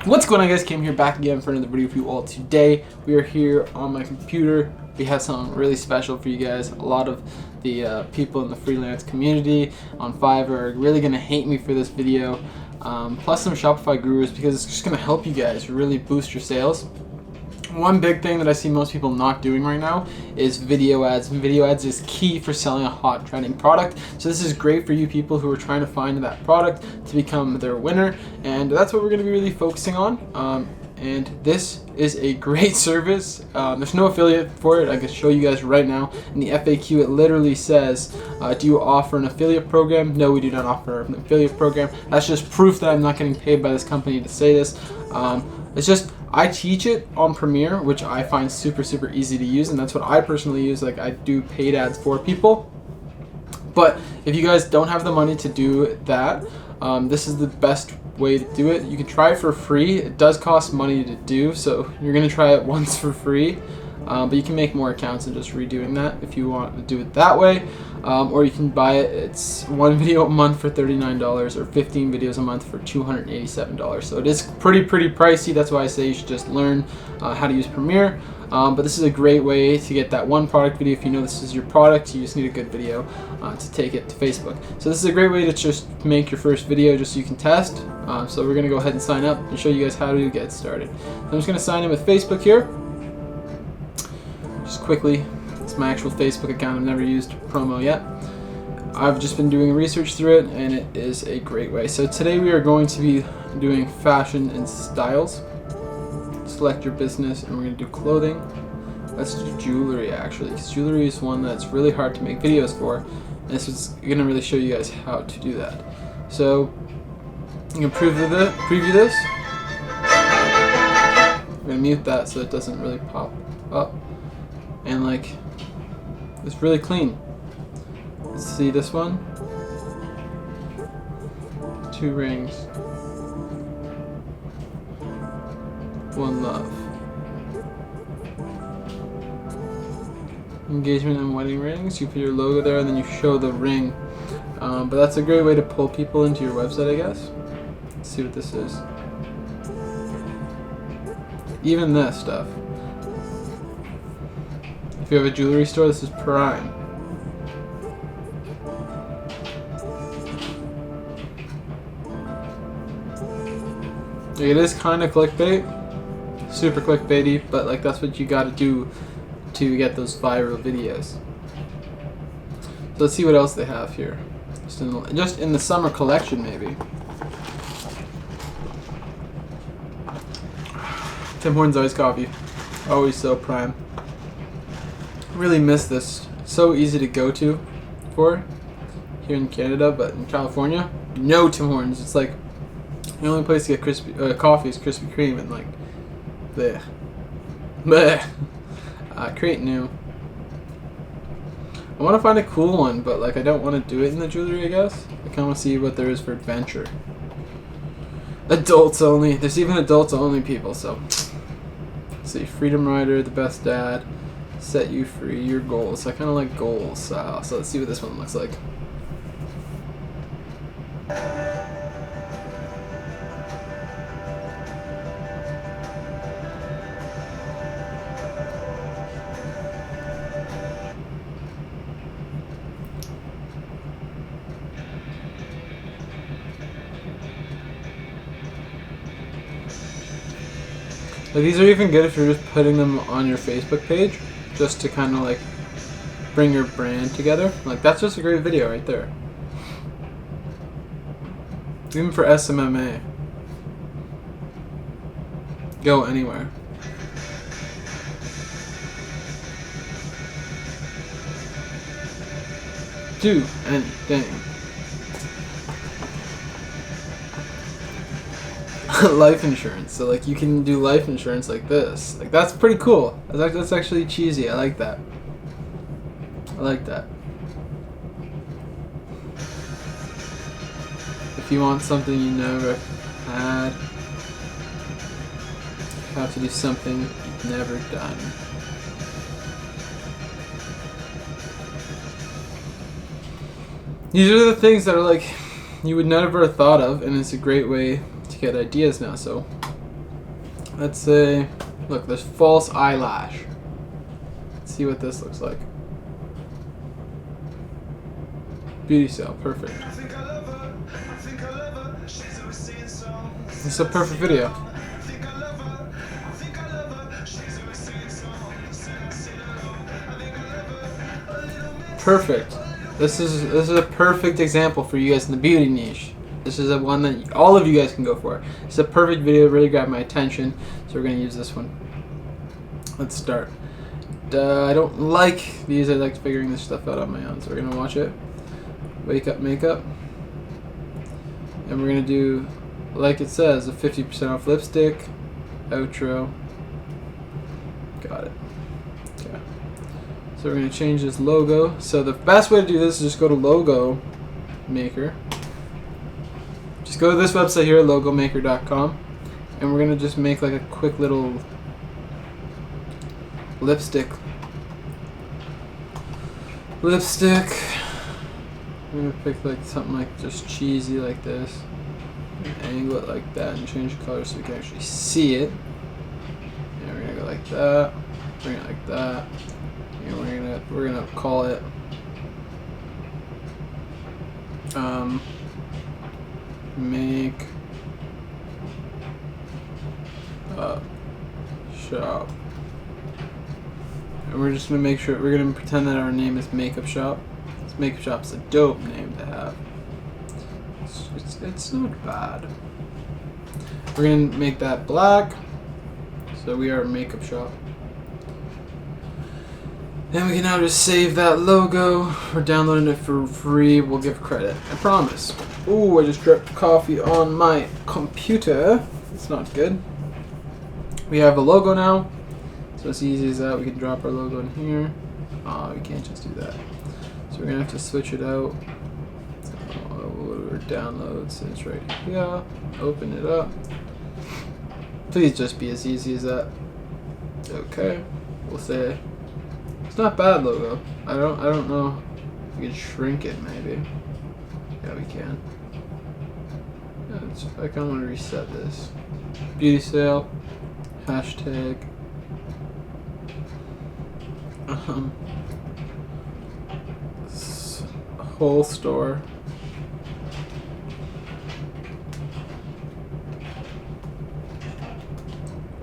What's going on, guys? Came here back again for another video for you all. Today we are here on my computer. We have something really special for you guys. A lot of the people in the freelance community on Fiverr are really gonna hate me for this video, plus some Shopify gurus, because it's just gonna help you guys really boost your sales. One big thing that I see most people not doing right now is video ads. And video ads is key for selling a hot trending product. So this is great for you people who are trying to find that product to become their winner. And that's what we're going to be really focusing on. And this is a great service. There's no affiliate for it. I can show you guys right now. In the FAQ, it literally says, do you offer an affiliate program? No, we do not offer an affiliate program. That's just proof that I'm not getting paid by this company to say this. It's just, I teach it on Premiere, which I find super easy to use, and that's what I personally use. Like, I do paid ads for people. But if you guys don't have the money to do that, this is the best way to do it. You can try it for free. It does cost money to do, so you're gonna try it once for free. But you can make more accounts and just redoing that if you want to do it that way. Or you can buy it. It's one video a month for $39 or 15 videos a month for $287. So it is pretty pricey. That's why I say you should just learn how to use Premiere. But this is a great way to get that one product video. If you know this is your product, you just need a good video to take it to Facebook. So this is a great way to just make your first video just so you can test. So we're going to go ahead and sign up and show you guys how to get started. So I'm just going to sign in with Facebook here. Just quickly, it's my actual Facebook account. I've never used promo yet. I've just been doing research through it, and it is a great way. So today we are going to be doing fashion and styles. Select your business, and we're going to do clothing. Let's do jewelry, actually, because jewelry is one that's really hard to make videos for, and this is going to really show you guys how to do that. So you can preview this. I'm going to mute that so it doesn't really pop up. And like, it's really clean. Let's see this one. 2 rings. 1 love. Engagement and wedding rings. You put your logo there and then you show the ring. But that's a great way to pull people into your website, I guess. Let's see what this is. Even this stuff. If you have a jewelry store, this is prime. It is kind of clickbait, super clickbaity, but like that's what you got to do to get those viral videos. So let's see what else they have here. Just in the summer collection, maybe. Tim Hortons iced coffee, always so prime. Really miss this. So easy to go to for here in Canada, but in California, no Tim Hortons. It's like the only place to get coffee is Krispy Kreme, and like, bleh. Create new. I want to find a cool one, but like I don't want to do it in the jewelry, I guess. I kind of want to see what there is for adventure. Adults only. There's even adults only people. So let's see. Freedom Rider, the best dad. Set you free, your goals. I kind of like goals style, so let's see what this one looks like. Like, these are even good if you're just putting them on your Facebook page, just to kind of like bring your brand together. Like, that's just a great video right there. Even for SMMA. Go anywhere. Do anything. Life insurance. So like you can do life insurance like this. Like that's pretty cool. That's actually cheesy. I like that. I like that. If you want something you never had, how to do something you've never done. These are the things that are like you would never have thought of, and it's a great way to get ideas now. So Let's say, look, there's false eyelash. Let's see what this looks like. Beauty sale, perfect. It's a perfect video. Perfect. This is a perfect example for you guys in the beauty niche. This is a one that all of you guys can go for. It's a perfect video, really grabbed my attention, so we're gonna use this one. Let's start. I don't like these. I like figuring this stuff out on my own, so we're gonna watch it. Wake up makeup, and we're gonna do, like it says, a 50% off lipstick. Outro. Got it. Okay. So we're going to change this logo. So the best way to do this is just go to Logo Maker. Just go to this website here, logomaker.com, and we're going to just make like a quick little lipstick. I'm going to pick like something like just cheesy like this. Angle it like that and change the color so we can actually see it. And we're going to go like that. Bring it like that. And we're gonna call it make up shop, and we're just gonna make sure we're gonna pretend that our name is Makeup Shop. This Makeup Shop's a dope name to have. It's not bad. We're gonna make that black, so we are Makeup Shop. And we can now just save that logo. We're downloading it for free. We'll give credit. I promise. Ooh, I just dripped coffee on my computer. It's not good. We have a logo now. So it's easy as that. We can drop our logo in here. Oh, we can't just do that. So we're going to have to switch it out. So our downloads. It's right here. Open it up. Please just be as easy as that. Okay. We'll say it's not bad logo. I don't know if we can shrink it maybe. Yeah, we can. Yeah, I kind of want to reset this. Beauty sale. Hashtag. Whole store.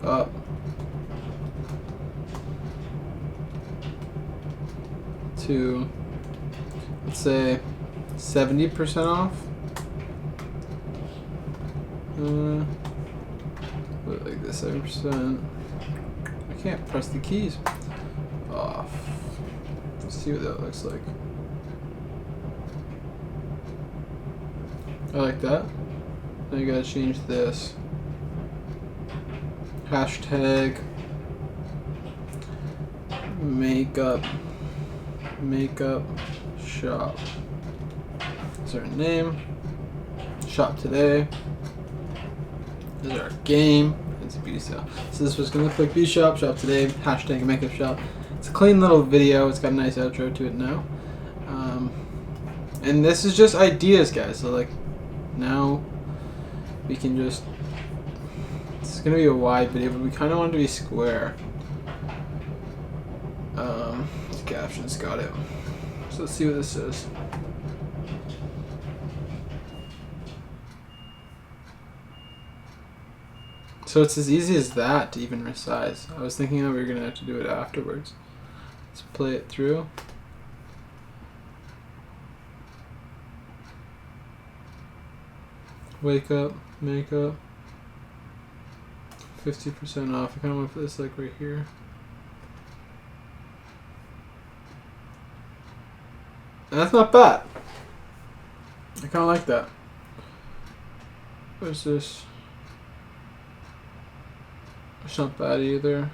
Up. To, let's say, 70% off. Put it like this, 7%. I can't press the keys. Off. Let's see what that looks like. I like that. Now you gotta change this. Hashtag makeup shop. Is our name. Shop today. This is our game. It's a beauty sale. So this was gonna look like beauty shop today. Hashtag makeup shop. It's a clean little video. It's got a nice outro to it now. And this is just ideas, guys. So like now we can just. It's gonna be a wide video, but we kind of want it to be square. The captions got it. So let's see what this says. So it's as easy as that to even resize. I was thinking that we were gonna have to do it afterwards. Let's play it through. Wake up, makeup. 50% off. I kind of want to put this like right here. And that's not bad. I kind of like that. What's this? It's not bad either.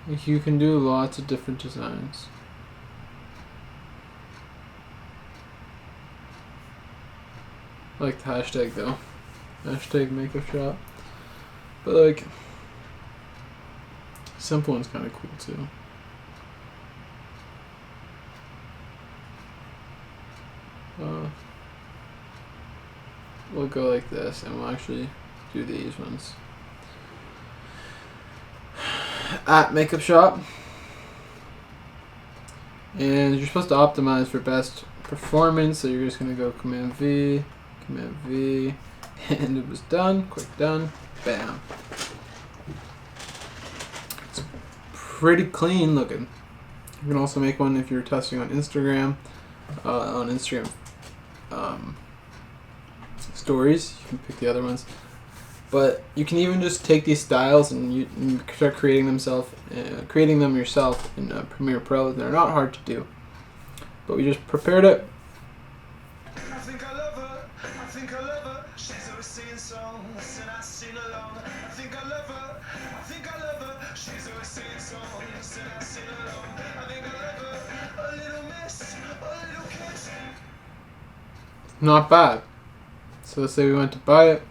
Like you can do lots of different designs. I like the hashtag though. Hashtag makeup shop. But like, simple one's kind of cool too. we'll go like this, and we'll actually do these ones. At makeup shop, and you're supposed to optimize for best performance, so you're just gonna go Command V, and it was done. Quick done. Bam. It's pretty clean looking. You can also make one if you're testing on Instagram. Stories. You can pick the other ones. But you can even just take these styles and you start creating them yourself in Premiere Pro. They're not hard to do. But we just prepared it. I think I love her. I think I love her. She's always singing songs and I sing along. I think I love her. I think I love her. She's always singing songs and I sing along. I think I love her. A little miss, a little kiss. Not bad. So let's say we went to buy it.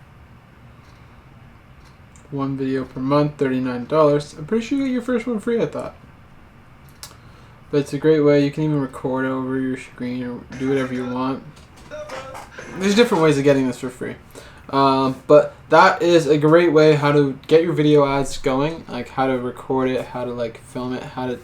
1 video per month, $39. I'm pretty sure you get your first one free, I thought. But it's a great way. You can even record over your screen or do whatever you want. There's different ways of getting this for free. But that is a great way how to get your video ads going, like how to record it, how to like film it, how to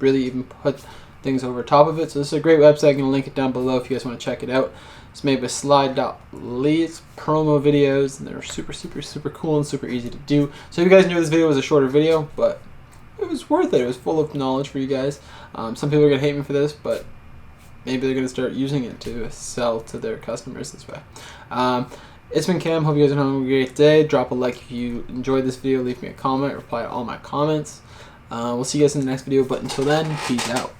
really even put things over top of it. So this is a great website. I'm going to link it down below if you guys want to check it out. It's made by slide.ly. It's promo videos, and they're super cool and super easy to do. So if you guys knew this video was a shorter video, but it was worth it. It was full of knowledge for you guys. Some people are going to hate me for this, but maybe they're going to start using it to sell to their customers this way. It's been Cam. Hope you guys are having a great day. Drop a like if you enjoyed this video. Leave me a comment. Reply to all my comments. We'll see you guys in the next video, but until then, peace out.